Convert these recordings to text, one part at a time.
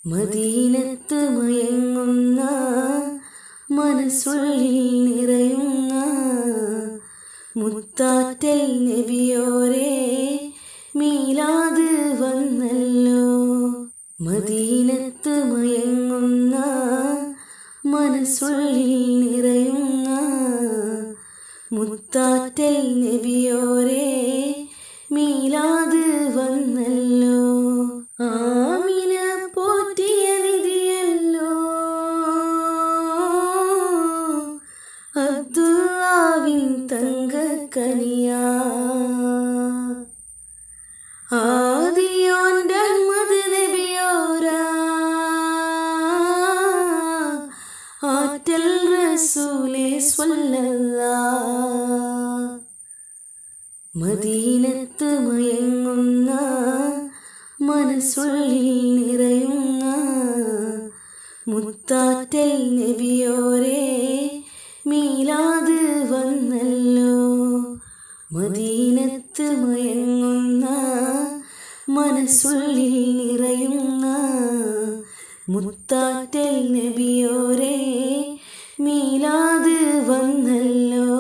മദീനത്ത് മയങ്ങുന്ന മനസ്സുള്ളിൽ നിറയുന്ന മുത്താറ്റൽ നബിയോരേ മീലാദ് വന്നല്ലോ. മദീനത്ത് മയങ്ങുന്ന മനസ്സുള്ളിൽ നിറയുന്ന മുത്താറ്റൽ നബിയോരേ മീലാദ് വന്നല്ലോ. ആമിന പോറ്റിയ നിധിയല്ലോ അബ്ദുല്ലാവിൻ തങ്കക്കനിയാ. ആദിയോൻ റഹ്മത്ത് നബിയോരാ ആറ്റൽ റസൂലേ സ്വല്ലല്ലാഹ്. മദീനത്ത് മയങ്ങുന്ന മനസ്സുള്ളിൽ നിറയുന്ന മുത്താറ്റൽ നബിയോരേ മീലാദ് വന്നല്ലോ. മദീനത്ത് മയങ്ങുന്ന മനസ്സുള്ളിൽ നിറയുന്ന മുത്താറ്റൽ നബിയോരേ മീലാദ് വന്നല്ലോ.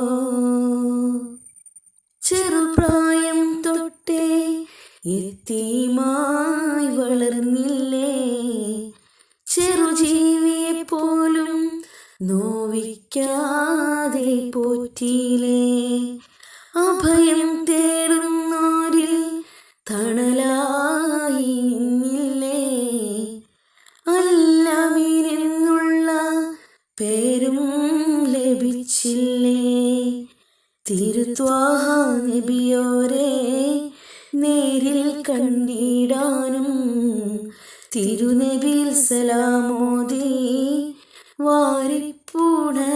ചെറുപ്രായം തൊട്ടേ യതീമായി വളർന്നില്ലേ, ചെറുജീവിയെ പോലും നോവിക്കാതെ പോറ്റിയില്ലേ. അഭയം തേടുന്നോരിൽ തണലായി നിന്നില്ലേ, അല്ലമീനെന്നുള്ള പേരും ലഭിച്ചില്ലേ. തിരുത്വാഹ നബിയോരേ നേരിൽ കണ്ടിടാനും തിരുനബിയിൽ സലാമോദി വാരിപ്പുണരാനും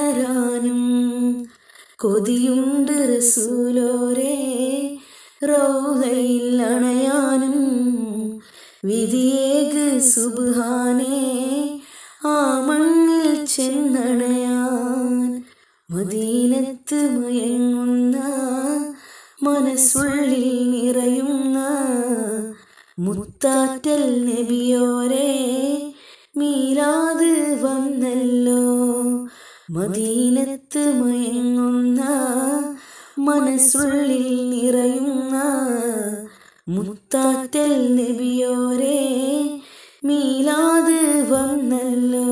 കൊതിയുണ്ട് റസൂലോരേ റൗദയിൽ അണയാനും. വിധിയേക് സുബ്ഹാനേ ആ മണ്ണിൽ ചെന്നണയാൻ. മദീനത്ത് മയങ്ങുന്ന മനസ്സുള്ളിൽ നിറയുന്ന മുത്താറ്റൽ നബിയോരേ മീലാദ് വന്നല്ലോ. മദീനത്ത് മയങ്ങുന്ന മനസ്സുള്ളിൽ നിറയുന്ന മുത്താറ്റൽ നബിയോരേ മീലാദ് വന്നല്ലോ.